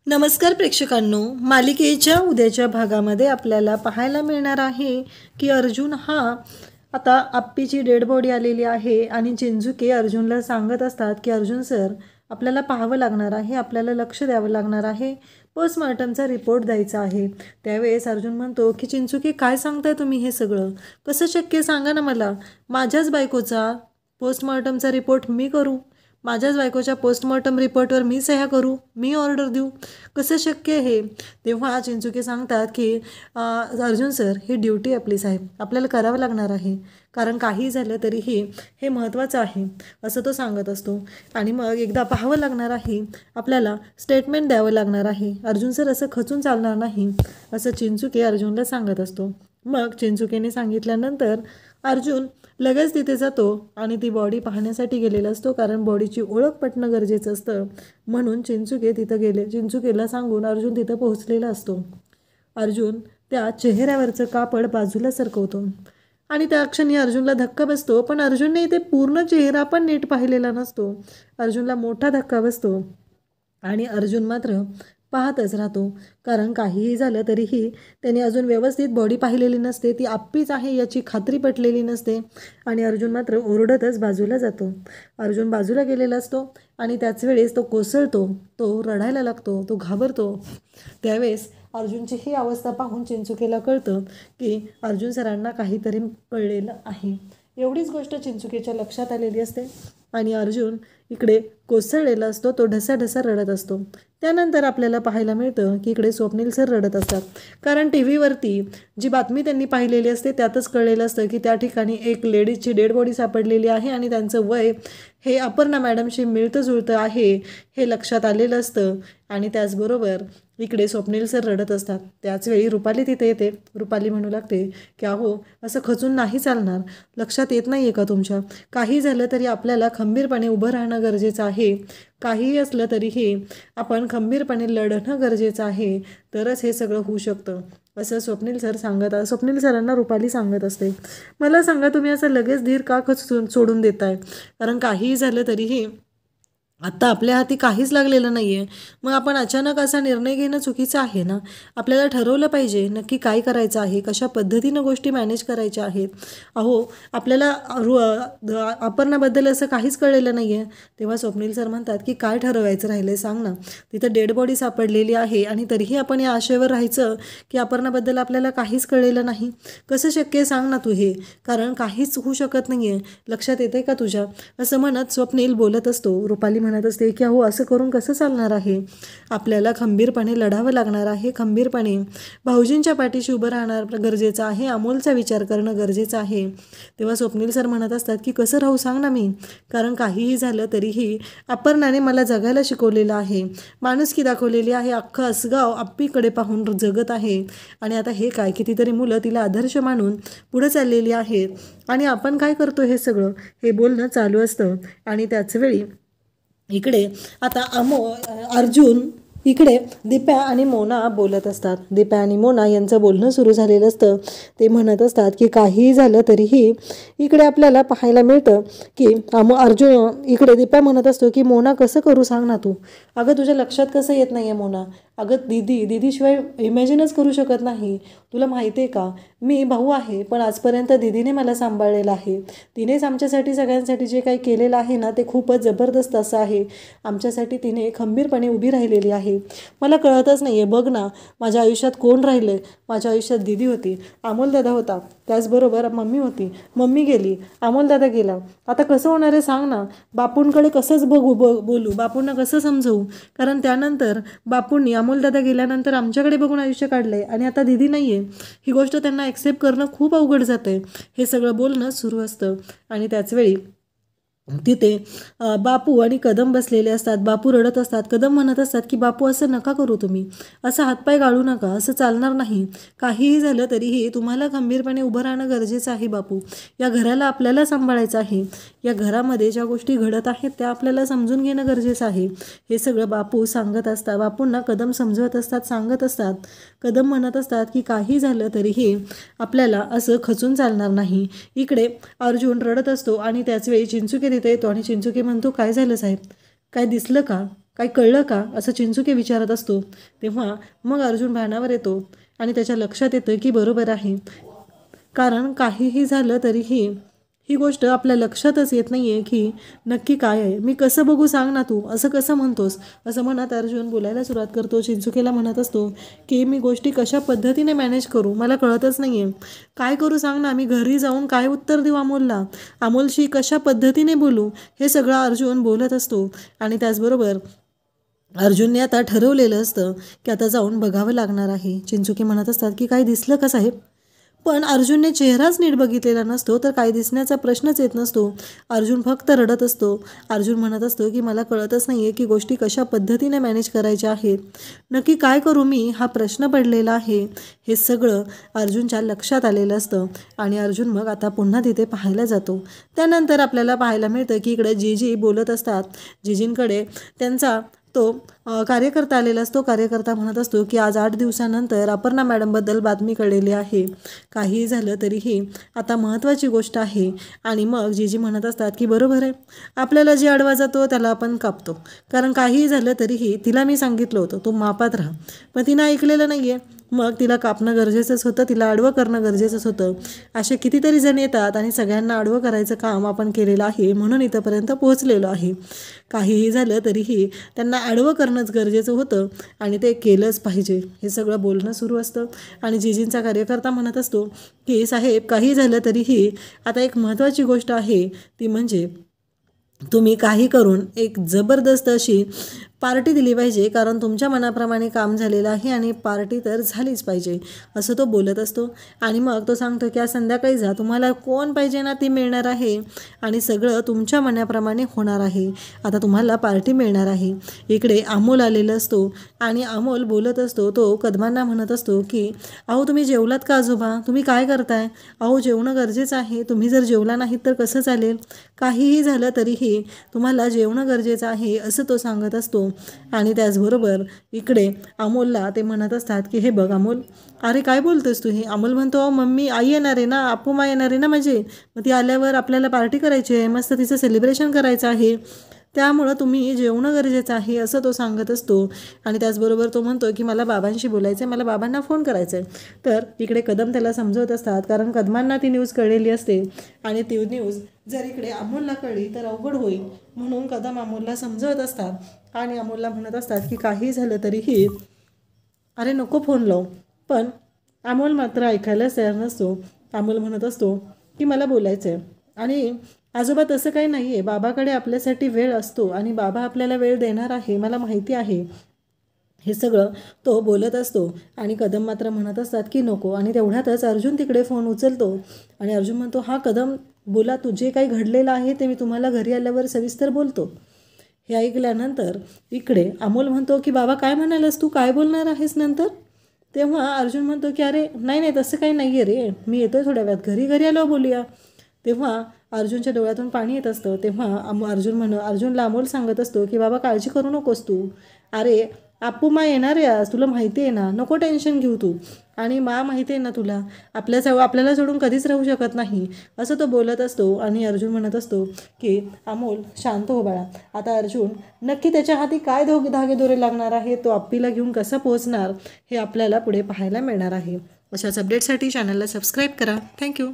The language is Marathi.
नमस्कार प्रेक्षकांनो, मालिकेच्या उद्याच्या भागामध्ये आपल्याला पाहायला मिळणार आहे की अर्जुन हा आता आप्पीची डेड बॉडी आलेली आहे आणि चिंजुके अर्जुनला सांगत असतात की अर्जुन सर, आपल्याला पाहावं लागणार आहे, आपल्याला लक्ष द्यावं लागणार आहे, पोस्टमॉर्टमचा रिपोर्ट द्यायचा आहे। त्यावेळेस अर्जुन म्हणतो की चिंजुके काय सांगताय तुम्ही, हे सगळं कसं शक्य, सांगा ना मला, माझ्याच बायकोचा पोस्टमॉर्टमचा रिपोर्ट मी करू, माझ्याच बायकोच्या पोस्टमॉर्टम रिपोर्टवर मी सह्या करू, मी ऑर्डर देऊ, कसं शक्य आहे। तेव्हा चिंचुके सांगतात की अर्जुन सर, ही ड्युटी आपली साहेब, आपल्याला करावं लागणार आहे, कारण काही झालं तरीही हे महत्त्वाचं आहे असं तो सांगत असतो। आणि मग एकदा पाहावं लागणार आहे, आपल्याला स्टेटमेंट द्यावं लागणार आहे, अर्जुन सर असं खचून चालणार नाही असं चिंचुके अर्जुनला सांगत असतो। मग चिंचुकेने सांगितल्यानंतर अर्जुन लगेच तिथे जातो आणि ती बॉडी पाहण्यासाठी गेलेला असतो, कारण बॉडीची ओळख पटणं गरजेचं असतं, म्हणून चिंचुके तिथं गेले। चिंचुकेला सांगून अर्जुन तिथं पोहोचलेला असतो। अर्जुन त्या चेहऱ्यावरचं कापड बाजूला सरकवतो आणि त्या क्षणी अर्जुनला धक्का बसतो, पण अर्जुनने इथे पूर्ण चेहरा पण नीट पाहिलेला नसतो। अर्जुनला मोठा धक्का बसतो आणि अर्जुन मात्र पाहतच राहतो, कारण काहीही झालं तरीही त्याने अजून व्यवस्थित बॉडी पाहिलेली नसते, ती आप्पीच आहे याची खात्री पटलेली नसते आणि अर्जुन मात्र ओरडतच बाजूला जातो। अर्जुन बाजूला गेलेला असतो आणि त्याच वेळेस तो कोसळतो, तो रडायला लागतो, तो घाबरतो। त्यावेळेस अर्जुनची ही अवस्था पाहून चिंचुकेला कळतं की अर्जुन सरांना काहीतरी कळलेलं आहे। एवढीच गोष्ट चिंचुकेच्या लक्षात आलेली असते आणि अर्जुन इकडे कोसळलेला असतो, तो ढसाढसा रडत असतो। त्यानंतर आपल्याला पाहायला मिळतं की इकडे स्वप्नील सर रडत असतात, कारण टी व्हीवरती जी बातमी त्यांनी पाहिलेली असते त्यातच कळलेलं असतं की त्या ठिकाणी एक लेडीजची डेड बॉडी सापडलेली आहे आणि त्यांचं वय हे अपर्णा मॅडमशी मिळतं जुळतं आहे हे लक्षात आलेलं असतं। आणि त्याचबरोबर इकडे स्वप्नील सर रडत असतात। त्याचवेळी रुपाली तिथे येते। रुपाली म्हणू लागते की अहो, असं खचून नाही चालणार, लक्षात येत नाही आहे का तुमच्या, काही झालं तरी आपल्याला खंबीरपणे उभं राहणं गरजेचं आहे, काहीही असलं तरीही आपण खंबीरपणे लढणं गरजेचं आहे, तरच हे सगळं होऊ शकतं असं स्वप्नील सरांना रुपाली सांगत असते। मला सांगा, तुम्ही असं लगेच धीर का खचून सोडून देताय, कारण काहीही झालं तरीही आत्ता आपल्या हाती काहीच लागलेलं नाही आहे, मग आपण अचानक असा निर्णय घेणं चुकीचं आहे ना। आपल्याला ठरवलं पाहिजे नक्की काय करायचं आहे, कशा पद्धतीनं गोष्टी मॅनेज करायच्या आहेत। अहो, आपल्याला अपर्णाबद्दल असं काहीच कळलेलं नाही आहे। तेव्हा स्वप्नील सर म्हणतात की काय ठरवायचं राहिलं आहे सांग ना, तिथं डेड बॉडी सापडलेली आहे आणि तरीही आपण या आशेवर राहायचं की अपर्णाबद्दल आपल्याला काहीच कळलेलं नाही, कसं शक्य आहे सांग ना तू हे, कारण काहीच होऊ शकत नाही आहे, लक्षात येते का तुझ्या, असं म्हणत स्वप्नील बोलत असतो। रुपाली म्हणत असते की अहो, असं करून कसं चालणार आहे, आपल्याला खंबीरपणे लढावं लागणार आहे, खंबीरपणे भाऊजींच्या पाठीशी उभं राहणार गरजेचं आहे, अमोलचा विचार करणं गरजेचं आहे। तेव्हा स्वप्नील सर म्हणत असतात की कसं राहू सांग ना मी, कारण काहीही झालं तरीही अपर्णाने मला जगायला शिकवलेलं आहे, माणुसकी दाखवलेली आहे, अख्खं असगाव आप्पीकडे पाहून जगत आहे आणि आता हे काय, कितीतरी मुलं तिला आदर्श मानून पुढे चाललेली आहेत आणि आपण काय करतो, हे सगळं हे बोलणं चालू असतं। आणि त्याचवेळी इकडे आता अर्जुन इकडे दीप्या आणि मोना बोलत असतात। दीप्या आणि मोना यांचं बोलणं सुरू झालेलं असतं। ते म्हणत असतात की काहीही झालं तरीही इकडे आपल्याला पाहायला मिळतं की अर्जुन इकडे दीप्या म्हणत असतो की मोना, कसं करू सांग ना तू, अगं तुझ्या लक्षात कसं येत नाही आहे मोना, अगं दीदीशिवाय इमॅजिनच करू शकत नाही, तुला माहिती आहे का, मी भाऊ आहे पण आजपर्यंत दीदीने मला सांभाळलेलं आहे, तिनेच आमच्यासाठी सगळ्यांसाठी जे काही केलेलं आहे ना ते खूपच जबरदस्त असं आहे, आमच्यासाठी तिने खंबीरपणे उभी राहिलेली आहे, मला कळतच नाही आहे, बघ ना माझ्या आयुष्यात कोण राहिलं, माझ्या आयुष्यात दीदी होती, अमोलदादा होता, त्याचबरोबर मम्मी होती, मम्मी गेली, अमोलदादा गेला, आता कसं होणार आहे सांग ना, बापूंकडे कसंच बोलू, बापूंना कसं समजवू, कारण त्यानंतर बापूंनी अमोलदादा गेल्यानंतर आमच्याकडे बघून आयुष्य काढलंय आणि आता दीदी नाही आहे, ही गोष्ट त्यांना ॲक्सेप्ट करणं खूप अवघड जातं आहे, हे सगळं बोलणं सुरू असतं। आणि त्याचवेळी तिथे बापू आणि कदम बसलेले असतात। बापू रडत असतात, कदम म्हणत असतात की बापू, असं नका करू, तुम्ही असं हातपाय गाळू नका, असं चालणार नाही, काहीही झालं तरीही तुम्हाला खंबीरपणे उभं राहणं गरजेचं आहे बापू, या घराला आपल्याला सांभाळायचं आहे, या घरामध्ये ज्या गोष्टी घडत आहेत त्या आपल्याला समजून घेणं गरजेचं आहे, हे सगळं बापू सांगत असतात। बापूंना कदम समजवत असतात, सांगत असतात। कदम म्हणत असतात की काही झालं तरीही आपल्याला असं खचून चालणार नाही। इकडे अर्जुन रडत असतो आणि त्याचवेळी चिंचुके तिथे येतो आणि चिंचुके म्हणतो, काय झालं साहेब, काय दिसलं का, काही कळलं का असं चिंचुके विचारत असतो. तेव्हा मग अर्जुन भानावर येतो आणि त्याच्या लक्षात येतं की बरोबर आहे, कारण काहीही झालं तरीही ही गोष्ट आपल्या लक्षातच येत नाही आहे की नक्की काय आहे. मी कसं बघू सांग ना, तू असं कसं म्हणतोस, असं म्हणत अर्जुन बोलायला सुरुवात करतो. चिंचुकेला म्हणत असतो की मी गोष्टी कशा पद्धतीने मॅनेज करू मला कळतच नाही आहे. काय करू सांग ना, मी घरी जाऊन काय उत्तर देऊ अमोलला, अमोलशी कशा पद्धतीने बोलू, हे सगळं अर्जुन बोलत असतो. आणि त्याचबरोबर अर्जुनने आता ठरवलेलं असतं की आता जाऊन बघावं लागणार आहे. चिंचुके म्हणत असतात की काय दिसलं का साहेब, पण अर्जुनने चेहराच नीट बघितलेला नसतो तर काय दिसण्याचा प्रश्नच येत नसतो. अर्जुन फक्त रडत असतो. अर्जुन म्हणत असतो की मला कळतच नाही आहे की गोष्टी कशा पद्धतीने मॅनेज करायच्या आहेत, नक्की काय करू मी, हा प्रश्न पडलेला आहे. हे सगळं अर्जुनच्या लक्षात आलेलं असतं आणि अर्जुन मग आता पुन्हा तिथे पाहायला जातो. त्यानंतर आपल्याला पाहायला मिळतं की इकडे जीजी बोलत असतात. जीजींकडे त्यांचा तो कार्यकर्ता आलेला असतो. कार्यकर्ता म्हणत असतो की आज 8 दिवसानंतर अपर्णा मॅडमबद्दल बातमी कळलेली आहे. काही झालं तरीही आता महत्त्वाची गोष्ट आहे. आणि मग जीजी म्हणत असतात की बरोबर आहे, आपल्याला जे आडवा जातो त्याला आपण कापतो, कारण काहीही झालं तरीही तिला मी सांगितलं होतं तू मापात राहा, पण तिनं ऐकलेलं नाही आहे. मग तिला कापणं गरजेचंच होतं, तिला आडवं करणं गरजेचंच होतं. असे कितीतरी जण येतात आणि सगळ्यांना आडवं करायचं काम आपण केलेलं आहे, म्हणून इथंपर्यंत पोहोचलेलो आहे. काहीही झालं तरीही त्यांना आडवं करणंच गरजेचं होतं आणि ते केलंच पाहिजे. हे सगळं बोलणं सुरू असतं आणि जीजींचा कार्यकर्ता म्हणत असतो की साहेब काही झालं तरीही आता एक महत्त्वाची गोष्ट आहे, ती म्हणजे तुम्ही काही करून एक जबरदस्त अशी पार्टी दिली पाहिजे, कारण तुमच्या मनाप्रमाणे काम झालेलं आहे आणि पार्टी तर झालीच पाहिजे, असं तो बोलत असतो. आणि मग तो सांगतो की आज संध्याकाळी जा, तुम्हाला कोण पाहिजे ना ती मिळणार आहे आणि सगळं तुमच्या मनाप्रमाणे होणार आहे. आता तुम्हाला पार्टी मिळणार आहे. इकडे अमोल आलेला असतो आणि अमोल बोलत असतो. तो कदमांना म्हणत असतो की अहो तुम्ही जेवलात का आजोबा, तुम्ही काय करताय, अहो जेवणं गरजेचं आहे, तुम्ही जर जेवला नाहीत तर कसं चालेल, काहीही झालं तरीही तुम्हाला जेवणं गरजेचं आहे, असं तो सांगत असतो. आणि त्याचबरोबर इकडे अमोलला ते म्हणत असतात की हे बघ अमोल, अरे काय बोलतोस तू हे. अमोल म्हणतो मम्मी आई येणार आहे ना, अप्पूमा येणार आहे ना माझे, मग ती आल्यावर आपल्याला पार्टी करायची आहे, मस्त तिचं सेलिब्रेशन करायचं आहे, त्यामुळं तुम्ही जेवणं गरजेचं आहे, असं तो सांगत असतो. आणि त्याचबरोबर तो म्हणतो की मला बाबांशी बोलायचं आहे, मला बाबांना फोन करायचा आहे. तर इकडे कदम त्याला समजवत असतात, कारण कदमांना ती न्यूज कळलेली असते आणि ती न्यूज जर इकडे अमोलला कळली तर अवघड होईल, म्हणून कदम अमोलला समजवत असतात आणि अमोलला म्हणत असतात की काही झालं तरीही अरे नको फोन लावू. पण अमोल मात्र ऐकायलाच तयार नसतो. अमोल म्हणत असतो की मला बोलायचं आहे आणि आजोबा तसं काही नाही आहे, बाबाकडे आपल्यासाठी वेळ असतो आणि बाबा आपल्याला वेळ देणार आहे, मला माहिती आहे. हे सगळं तो बोलत असतो आणि कदम मात्र म्हणत असतात की नको. आणि तेवढ्यातच अर्जुन तिकडे फोन उचलतो आणि अर्जुन म्हणतो हा कदम बोला, तुझे काही घडलेलं आहे ते मी तुम्हाला घरी आल्यावर सविस्तर बोलतो. हे ऐकल्यानंतर इकडे अमोल म्हणतो की बाबा काय म्हणालास तू, काय बोलणार आहेस नंतर. तेव्हा अर्जुन म्हणतो की अरे नाही नाही तसं काही नाही आहे रे, मी येतोय थोड्या वेळात, घरी आलो बोलूया. तेव्हा अर्जुनच्या डोळ्यातून पाणी येत असतं. तेव्हा अर्जुनला अमोल सांगत असतो की बाबा काळजी करू नकोस तू, अरे अप्पूमा येणार आहे आज, तुला माहिती आहे ना, नको टेन्शन घेऊ तू, आणि माहिती आहे ना तुला, आपल्याला सोडून कधीच राहू शकत नाही, असं तो बोलत असतो. आणि अर्जुन म्हणत असतो की अमोल शांत हो बाळा. आता अर्जुन नक्की त्याच्या हाती काय धागेदोरे लागणार आहे, तो अप्पीला घेऊन कसा पोहोचणार, हे आपल्याला पुढे पाहायला मिळणार आहे. अशाच अपडेटसाठी चॅनलला सबस्क्राईब करा. थँक्यू.